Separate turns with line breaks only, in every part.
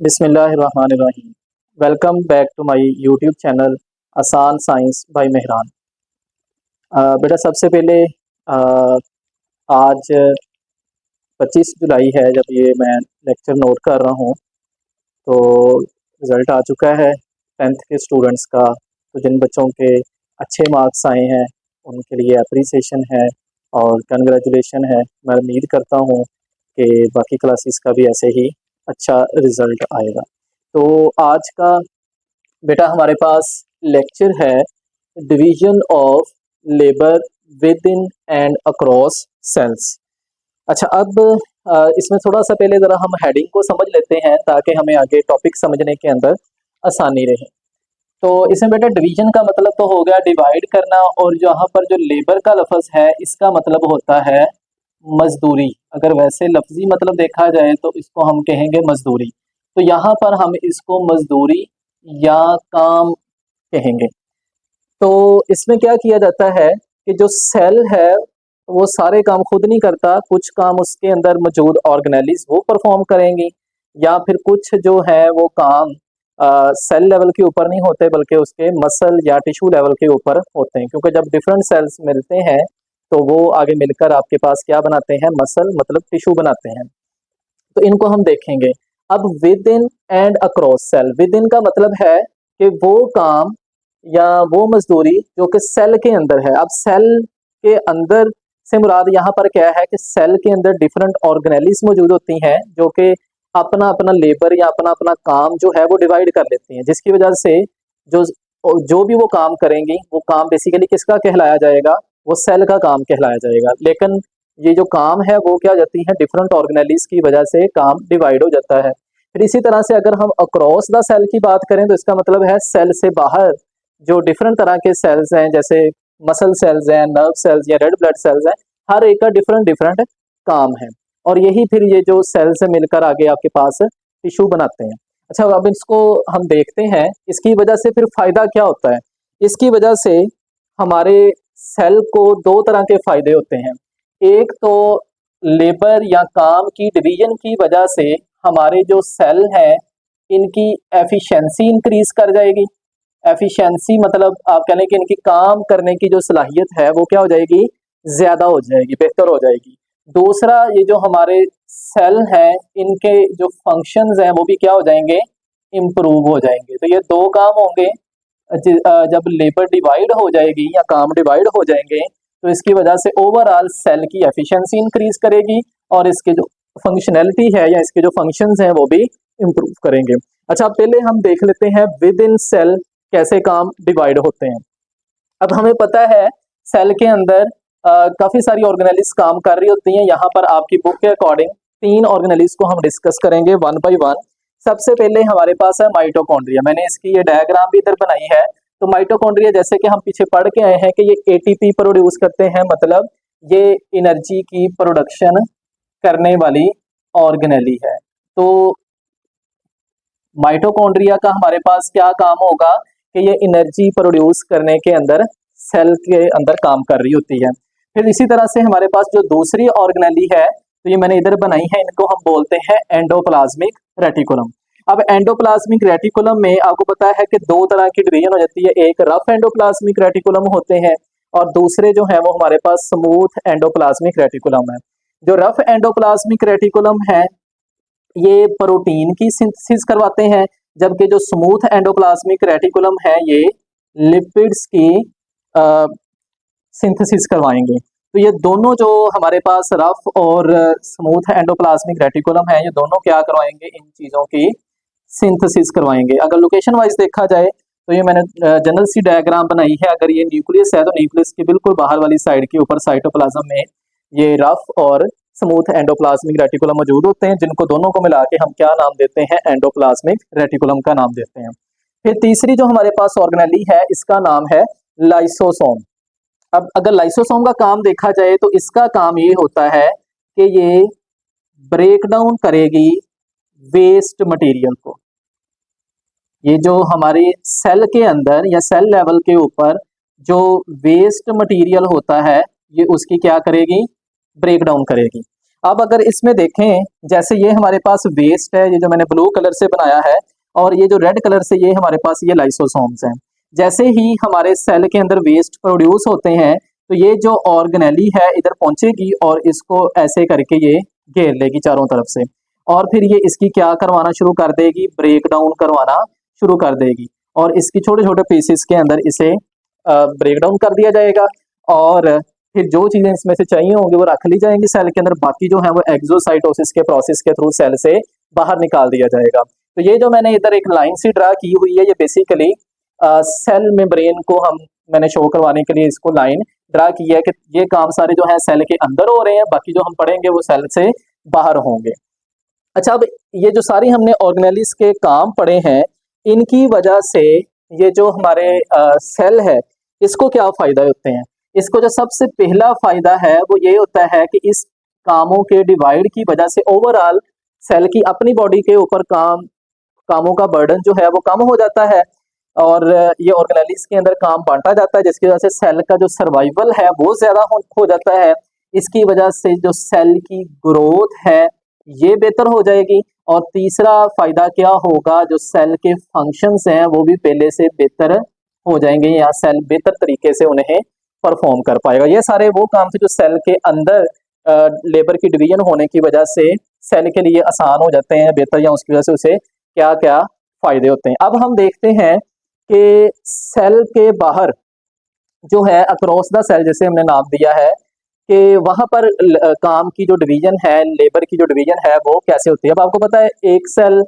बिस्मिल्लाहिर्रहमानिर्रहीम। Welcome back to my YouTube channel आसान science by Mehran. बेटा सबसे पहले आज 25 जुलाई है जब ये मैं लेक्चर नोट कर रहा हूँ, तो रिज़ल्ट आ चुका है 10th के स्टूडेंट्स का। तो जिन बच्चों के अच्छे मार्क्स आए हैं उनके लिए एप्रिसिएशन है और कंग्रेचुलेशन है। मैं उम्मीद करता हूँ कि बाकी क्लासेस का भी ऐसे ही अच्छा रिज़ल्ट आएगा। तो आज का बेटा हमारे पास लेक्चर है division of labour within and across cells. अच्छा, अब इसमें थोड़ा सा पहले ज़रा हम हेडिंग को समझ लेते हैं ताकि हमें आगे टॉपिक समझने के अंदर आसानी रहे। तो इसमें बेटा डिवीजन का मतलब तो हो गया डिवाइड करना, और जहाँ पर जो लेबर का लफ्ज़ है इसका मतलब होता है मजदूरी। अगर वैसे लफ्जी मतलब देखा जाए तो इसको हम कहेंगे मजदूरी। तो यहाँ पर हम इसको मजदूरी या काम कहेंगे। तो इसमें क्या किया जाता है कि जो सेल है वो सारे काम खुद नहीं करता, कुछ काम उसके अंदर मौजूद ऑर्गेनेलिज वो परफॉर्म करेंगी, या फिर कुछ जो है वो काम सेल लेवल के ऊपर नहीं होते बल्कि उसके मसल या टिश्यू लेवल के ऊपर होते हैं। क्योंकि जब डिफरेंट सेल्स मिलते हैं तो वो आगे मिलकर आपके पास क्या बनाते हैं, मसल मतलब टिश्यू बनाते हैं। तो इनको हम देखेंगे। अब within and across cell, within का मतलब है कि वो काम या वो मजदूरी जो कि सेल के अंदर है। अब सेल के अंदर से मुराद यहाँ पर क्या है कि सेल के अंदर डिफरेंट ऑर्गेनेलिज मौजूद होती हैं जो कि अपना अपना लेबर या अपना अपना काम जो है वो डिवाइड कर लेती हैं, जिसकी वजह से जो जो भी वो काम करेंगी वो काम बेसिकली किसका कहलाया जाएगा, वो सेल का काम कहलाया जाएगा। लेकिन ये जो काम है वो क्या हो जाती है, डिफरेंट ऑर्गेनेलिज की वजह से काम डिवाइड हो जाता है। फिर इसी तरह से अगर हम अक्रॉस द सेल की बात करें तो इसका मतलब है सेल से बाहर जो डिफरेंट तरह के सेल्स हैं, जैसे मसल सेल्स हैं, नर्व सेल्स या रेड ब्लड सेल्स हैं, हर एक का डिफरेंट डिफरेंट काम है। और यही फिर ये जो सेल्स से मिलकर आगे आपके पास टिश्यू बनाते हैं। अच्छा, अब इसको हम देखते हैं, इसकी वजह से फिर फायदा क्या होता है। इसकी वजह से हमारे सेल को दो तरह के फायदे होते हैं। एक तो लेबर या काम की डिवीजन की वजह से हमारे जो सेल हैं इनकी एफिशिएंसी इंक्रीज कर जाएगी। एफिशिएंसी मतलब आप कह लें कि इनकी काम करने की जो सलाहियत है वो क्या हो जाएगी, ज़्यादा हो जाएगी, बेहतर हो जाएगी। दूसरा, ये जो हमारे सेल हैं इनके जो फंक्शंस हैं वो भी क्या हो जाएंगे, इम्प्रूव हो जाएंगे। तो ये दो काम होंगे। जब लेबर डिवाइड हो जाएगी या काम डिवाइड हो जाएंगे तो इसकी वजह से ओवरऑल सेल की एफिशिएंसी इंक्रीज करेगी और इसके जो फंक्शनैलिटी है या इसके जो फंक्शंस हैं वो भी इम्प्रूव करेंगे। अच्छा, पहले हम देख लेते हैं विद इन सेल कैसे काम डिवाइड होते हैं। अब हमें पता है सेल के अंदर काफ़ी सारी ऑर्गेनेलिज काम कर रही होती हैं। यहाँ पर आपकी बुक के अकॉर्डिंग 3 ऑर्गेनेलिज को हम डिस्कस करेंगे वन बाय वन। सबसे पहले हमारे पास है माइटोकॉन्ड्रिया। मैंने इसकी ये डायग्राम भी इधर बनाई है। तो माइटोकॉन्ड्रिया जैसे कि हम पीछे पढ़ के आए हैं कि ये एटीपी प्रोड्यूस करते हैं, मतलब ये एनर्जी की प्रोडक्शन करने वाली ऑर्गेनेली है। तो माइटोकॉन्ड्रिया का हमारे पास क्या काम होगा कि ये एनर्जी प्रोड्यूस करने के अंदर सेल के अंदर काम कर रही होती है। फिर इसी तरह से हमारे पास जो दूसरी ऑर्गेनेली है, तो ये मैंने इधर बनाई है, इनको हम बोलते हैं एंडोप्लाज्मिक रेटिकुलम। अब एंडोप्लाज्मिक रेटिकुलम में आपको पता है कि दो तरह की डिवीजन हो जाती है, एक रफ एंडोप्लाज्मिक रेटिकुलम होते हैं और दूसरे जो है वो हमारे पास स्मूथ एंडोप्लाज्मिक रेटिकुलम है। जो रफ एंडोप्लाज्मिक रेटिकुलम है ये प्रोटीन की सिंथेसिस करवाते हैं, जबकि जो स्मूथ एंडोप्लाज्मिक रेटिकुलम है ये लिपिड्स की सिंथेसिस करवाएंगे। तो ये दोनों जो हमारे पास रफ और स्मूथ एंडोप्लाज्मिक रेटिकुलम है, ये दोनों क्या करवाएंगे, इन चीज़ों की सिंथेसिस करवाएंगे। अगर लोकेशन वाइज देखा जाए तो ये मैंने जनरल सी डायग्राम बनाई है। अगर ये न्यूक्लियस है तो न्यूक्लियस की बिल्कुल बाहर वाली साइड के ऊपर साइटोप्लाज्म में ये रफ और स्मूथ एंडोप्लाज्मिक रेटिकुलम मौजूद होते हैं, जिनको दोनों को मिला के हम क्या नाम देते हैं, एंडोप्लाज्मिक रेटिकुलम का नाम देते हैं। फिर तीसरी जो हमारे पास ऑर्गेनेली है इसका नाम है लाइसोसोम। अब अगर लाइसोसोम का काम देखा जाए तो इसका काम ये होता है कि ये ब्रेक डाउन करेगी वेस्ट मटेरियल को। ये जो हमारे सेल के अंदर या सेल लेवल के ऊपर जो वेस्ट मटेरियल होता है ये उसकी क्या करेगी, ब्रेक डाउन करेगी। अब अगर इसमें देखें, जैसे ये हमारे पास वेस्ट है, ये जो मैंने ब्लू कलर से बनाया है, और ये जो रेड कलर से ये हमारे पास ये लाइसोसोम्स हैं। जैसे ही हमारे सेल के अंदर वेस्ट प्रोड्यूस होते हैं तो ये जो ऑर्गेनेली है इधर पहुंचेगी और इसको ऐसे करके ये घेर लेगी चारों तरफ से, और फिर ये इसकी क्या करवाना शुरू कर देगी, ब्रेक डाउन करवाना शुरू कर देगी, और इसकी छोटे छोटे पीसेस के अंदर इसे ब्रेक डाउन कर दिया जाएगा, और फिर जो चीज़ें इसमें से चाहिए होंगी वो रख ली जाएंगी सेल के अंदर, बाकी जो है वो एक्सोसाइटोसिस के प्रोसेस के थ्रू सेल से बाहर निकाल दिया जाएगा। तो ये जो मैंने इधर एक लाइन सी ड्रा की हुई है, ये बेसिकली सेल मेम्ब्रेन को मैंने शो करवाने के लिए इसको लाइन ड्रा की है कि ये काम सारे जो है सेल के अंदर हो रहे हैं, बाकी जो हम पढ़ेंगे वो सेल से बाहर होंगे। अच्छा, अब ये जो सारी हमने ऑर्गेनेलिस के काम पढ़े हैं, इनकी वजह से ये जो हमारे सेल है इसको क्या फायदा होते हैं। इसको जो सबसे पहला फायदा है वो ये होता है कि इस कामों के डिवाइड की वजह से ओवरऑल सेल की अपनी बॉडी के ऊपर कामों का बर्डन जो है वो कम हो जाता है, और ये ऑर्गेनेलिस के अंदर काम बांटा जाता है, जिसकी वजह से सेल का जो सर्वाइवल है वो ज्यादा हो जाता है। इसकी वजह से जो सेल की ग्रोथ है ये बेहतर हो जाएगी, और तीसरा फायदा क्या होगा, जो सेल के फंक्शंस हैं वो भी पहले से बेहतर हो जाएंगे, या सेल बेहतर तरीके से उन्हें परफॉर्म कर पाएगा। ये सारे वो काम थे जो सेल के अंदर लेबर की डिवीजन होने की वजह से सेल के लिए आसान हो जाते हैं बेहतर, या उसकी वजह से उसे क्या क्या फायदे होते हैं। अब हम देखते हैं कि सेल के बाहर जो है अक्रॉस द सेल, जैसे हमने नाम दिया है कि वहां पर काम की जो डिवीजन है, लेबर की जो डिवीजन है वो कैसे होती है। अब आपको पता है एक सेल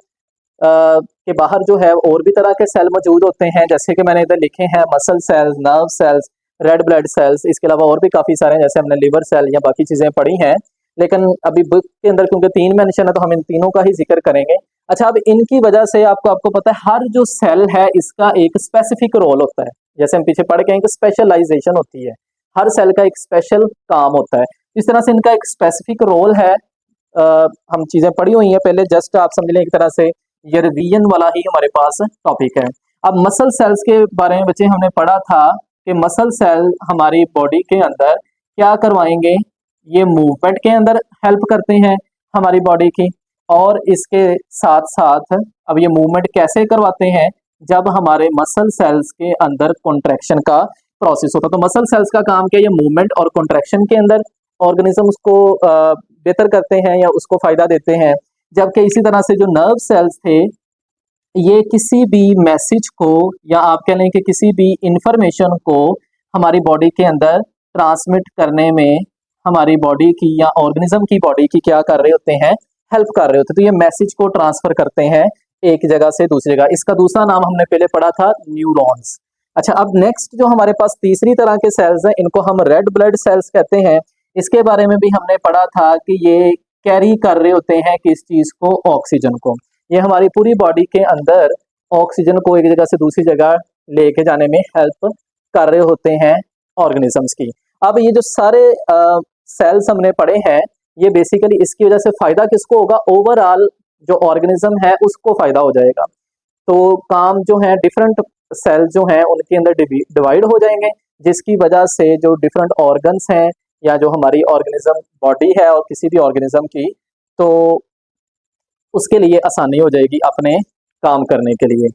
के बाहर जो है और भी तरह के सेल मौजूद होते हैं, जैसे कि मैंने इधर लिखे हैं muscle cells, nerve cells, red blood cells, इसके अलावा और भी काफ़ी सारे हैं, जैसे हमने लिवर सेल या बाकी चीज़ें पढ़ी हैं, लेकिन अभी बुक के अंदर क्योंकि 3 मेंशन है तो हम इन तीनों का ही जिक्र करेंगे। अच्छा, अब इनकी वजह से आपको पता है हर जो सेल है इसका एक स्पेसिफिक रोल होता है, जैसे हम पीछे पढ़ के हैं कि स्पेशलाइजेशन होती है, हर सेल का एक स्पेशल काम होता है, इस तरह से इनका एक स्पेसिफिक रोल है। हम चीज़ें पढ़ी हुई हैं पहले, जस्ट आप समझ लें एक तरह से ये रिवीजन वाला ही हमारे पास टॉपिक है। अब मसल सेल्स के बारे में बच्चे हमने पढ़ा था कि मसल सेल हमारी बॉडी के अंदर क्या करवाएंगे, ये मूवमेंट के अंदर हेल्प करते हैं हमारी बॉडी की, और इसके साथ साथ अब ये मूवमेंट कैसे करवाते हैं, जब हमारे मसल सेल्स के अंदर कॉन्ट्रैक्शन का प्रोसेस होता है। तो मसल सेल्स का काम क्या है, ये मूवमेंट और कॉन्ट्रैक्शन के अंदर ऑर्गेनिज्म को बेहतर करते हैं या उसको फायदा देते हैं, जबकि इसी तरह से जो नर्व सेल्स थे ये किसी भी मैसेज को, या आप कह लें कि किसी भी इंफॉर्मेशन को हमारी बॉडी के अंदर ट्रांसमिट करने में हमारी बॉडी की या ऑर्गेनिज्म की बॉडी की क्या कर रहे होते हैं, हेल्प कर रहे होते हैं। तो ये मैसेज को ट्रांसफर करते हैं एक जगह से दूसरी जगह। इसका दूसरा नाम हमने पहले पढ़ा था न्यूरॉन्स। अच्छा, अब नेक्स्ट जो हमारे पास तीसरी तरह के सेल्स हैं इनको हम रेड ब्लड सेल्स कहते हैं। इसके बारे में भी हमने पढ़ा था कि ये कैरी कर रहे होते हैं किस चीज को, ऑक्सीजन को। ये हमारी पूरी बॉडी के अंदर ऑक्सीजन को एक जगह से दूसरी जगह लेके जाने में हेल्प कर रहे होते हैं ऑर्गेनिजम्स की। अब ये जो सारे सेल्स हमने पढ़े हैं ये बेसिकली इसकी वजह से फायदा किसको होगा, ओवरऑल जो ऑर्गेनिज्म है उसको फायदा हो जाएगा। तो काम जो है डिफरेंट सेल जो हैं उनके अंदर डिवाइड हो जाएंगे, जिसकी वजह से जो डिफरेंट ऑर्गन्स हैं या जो हमारी ऑर्गेनिज्म बॉडी है और किसी भी ऑर्गेनिज्म की, तो उसके लिए आसानी हो जाएगी अपने काम करने के लिए।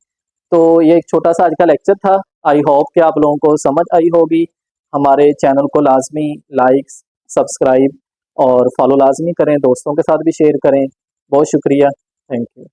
तो ये एक छोटा सा आज का लेक्चर था। आई होप कि आप लोगों को समझ आई होगी। हमारे चैनल को लाजमी लाइक, सब्सक्राइब और फॉलो लाजमी करें, दोस्तों के साथ भी शेयर करें। बहुत शुक्रिया, थैंक यू।